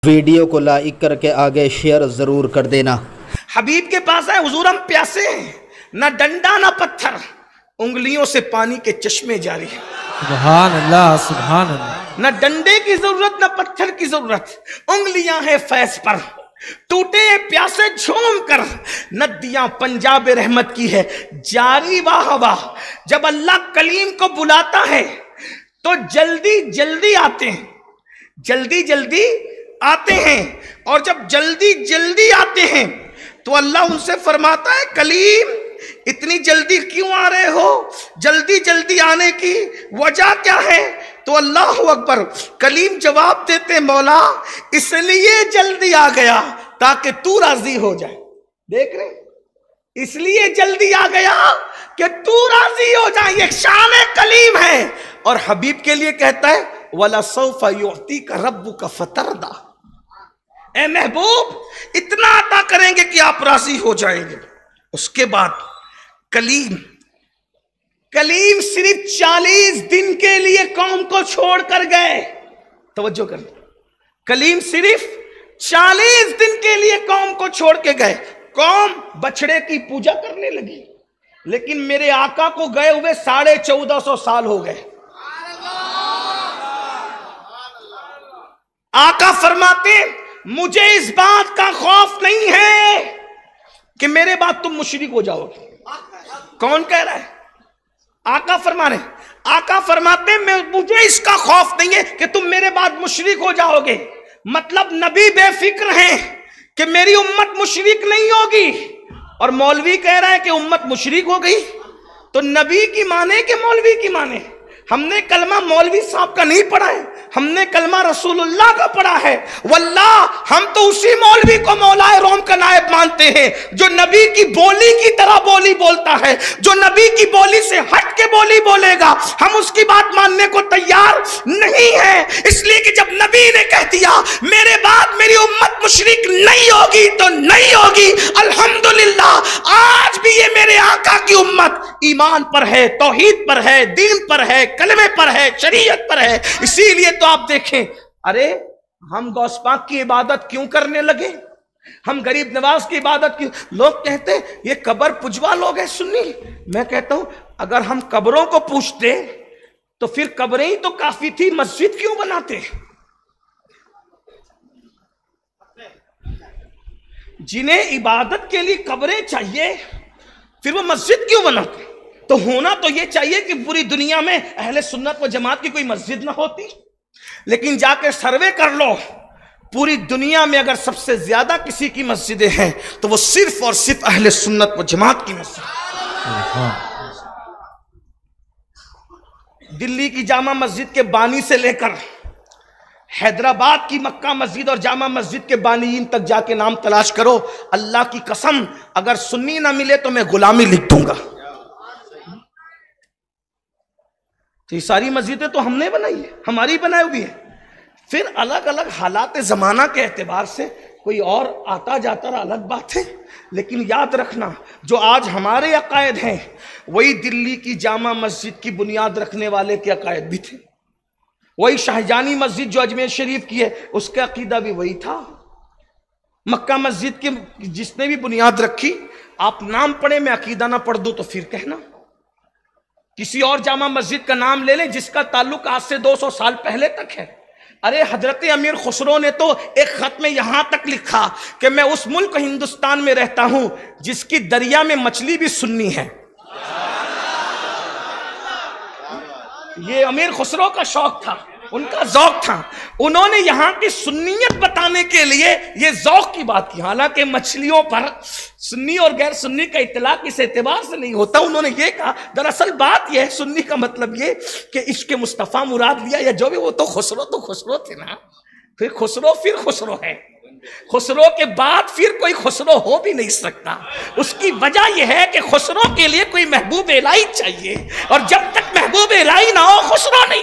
Video کو like کر کے آگے شیئر ضرور کر دینا۔ حبیب کے پاس ہے، حضور ہم پیاسے ہیں، نہ ڈنڈا نہ پتھر، انگلیوں سے پانی کے چشمے جاری ہیں۔ سبحان اللہ سبحان اللہ۔ نہ ڈنڈے کی ضرورت نہ پتھر کی ضرورت، انگلیاں ہیں فیض پر، ٹوٹے پیاسے جھوم کر، ندیاں پنجاب رحمت کی ہے جاری واہ واہ۔ جب اللہ کلیم کو بلاتا ہے تو جلدی جلدی آتے ہیں، جلدی جلدی آتے ہیں، اور جب جلدی جلدی آتے ہیں تو اللہ ان سے فرماتا ہے کلیم اتنی جلدی کیوں آ رہے ہو؟ جلدی جلدی آنے کی وجہ کیا ہے؟ تو اللہ اکبر، کلیم جواب دیتے مولا اس لیے جلدی آ گیا تاکہ تو راضی ہو جائے۔ دیکھ رہے، اس لیے جلدی آ گیا کہ تو راضی ہو جائے، یہ شان کلیم ہے۔ اور حبیب کے لیے کہتا ہے وَلَسَوْفَ يُعْتِيكَ رَبُّكَ فَتَرْضَىٰ، اے محبوب اتنا عطا کریں گے کہ آپ راضی ہو جائیں گے۔ اس کے بعد کلیم صرف 40 دن کے لیے قوم کو چھوڑ کر گئے۔ توجہ کریں، کلیم صرف 40 دن کے لیے قوم کو چھوڑ کے گئے۔ قوم بچڑے کی پوجا کرنے لگی، لیکن میرے آقا کو گئے ہوئے 1450 سال ہو گئے۔ آقا فرماتے مجھے اس بات کا خوف نہیں ہے کہ میرے بعد تم مشرک ہو جاؤ گے۔ کون کہہ رہا ہے؟ آقا فرما رہے ہیں، آقا فرماتے ہیں مجھے اس کا خوف نہیں ہے کہ تم میرے بعد مشرک ہو جاؤ گے۔ مطلب نبی بے فکر ہیں کہ میری امت مشرک نہیں ہوگی، اور مولوی کہہ رہا ہے کہ امت مشرک ہو گئی۔ تو نبی کی مانے کہ مولوی کی مانے؟ ہم نے کلمہ مولوی صاحب کا نہیں پڑھا ہے، ہم نے کلمہ رسول اللہ کا پڑھا ہے۔ واللہ ہم تو اسی مولوی کو مولا روم کا نائب مانتے ہیں جو نبی کی بولی کی طرح بولی بولتا ہے، جو نبی کی بولی سے ہٹ کے بولی بولے گا ہم اس کی بات ماننے کو تیار نہیں ہیں۔ اس لیے کہ جب نبی نے کہہ دیا میرے بعد میری امت مشرک نہیں ہوگی تو نہیں ہوگی۔ الحمدللہ آج بھی یہ میرے آقا کی امت ایمان پر ہے، توحید پر ہے، دین پر ہے، کلمے پر ہے، شریعت پر ہے۔ اسی لیے تو آپ دیکھیں، ارے ہم غوث پاک کی عبادت کیوں کرنے لگے؟ ہم غریب نواز کی عبادت کیوں؟ لوگ کہتے ہیں یہ قبر پجوا لوگ ہیں سنی۔ میں کہتا ہوں اگر ہم قبروں کو پوچھتے تو پھر قبریں ہی تو کافی تھی، مسجد کیوں بناتے؟ جنہیں عبادت کے لیے قبریں چاہیے پھر وہ مسجد کیوں بناتے؟ تو ہونا تو یہ چاہیے کہ پوری دنیا میں اہل سنت و جماعت کی کوئی مسجد نہ ہوتی، لیکن جا کے سروے کر لو، پوری دنیا میں اگر سب سے زیادہ کسی کی مسجدیں ہیں تو وہ صرف اور صرف اہل سنت و جماعت کی مسجد۔ دلی کی جامع مسجد کے بانی سے لے کر حیدرآباد کی مکہ مسجد اور جامع مسجد کے بانیین تک جا کے نام تلاش کرو، اللہ کی قسم اگر سنی نہ ملے تو میں غلامی لکھ دوں گا۔ تو یہ ساری مسجدیں تو ہم نے بنائی ہے، ہماری بنائی ہوئی ہے۔ پھر الگ الگ حالات زمانہ کے اعتبار سے کوئی اور آتا جاتا رہا، الگ بات ہے، لیکن یاد رکھنا جو آج ہمارے عقائد ہیں وہی دلی کی جامع مسجد کی بنیاد رکھنے والے کے عقائد بھی تھے، وہی شاہجانی مسجد جو اجمیر شریف کی ہے اس کا عقیدہ بھی وہی تھا۔ مکہ مسجد کی جس نے بھی بنیاد رکھی، آپ نام پڑھے میں عقیدہ نہ پڑھ دوں تو پھر کہنا۔ کسی اور جامع مسجد کا نام لے لیں جس کا تعلق آج سے 200 سال پہلے تک ہے۔ ارے حضرت امیر خسرو نے تو ایک خط میں یہاں تک لکھا کہ میں اس ملک ہندوستان میں رہتا ہوں جس کی دریا میں مچھلی بھی سنی ہے۔ یہ امیر خسرو کا شوق تھا، ان کا ذوق تھا، انہوں نے یہاں کی سنیت بتانے کے لیے یہ ذوق کی بات کی۔ حالانکہ مچھلیوں پر سنی اور غیر سنی کا اطلاق اس اعتبار سے نہیں ہوتا، انہوں نے یہ کہا دراصل بات یہ ہے سنی کا مطلب یہ کہ عشق مصطفیٰ مراد لیا یا جو بھی، وہ تو خسرو تھے نا، پھر خسرو ہے، خسرو کے بعد پھر کوئی خسرو ہو بھی نہیں سکتا۔ اس کی وجہ یہ ہے کہ خسرو کے لیے کوئی محبوب الہی چاہیے، اور جب تک محبوب الہی نہ ہو خسرو نہیں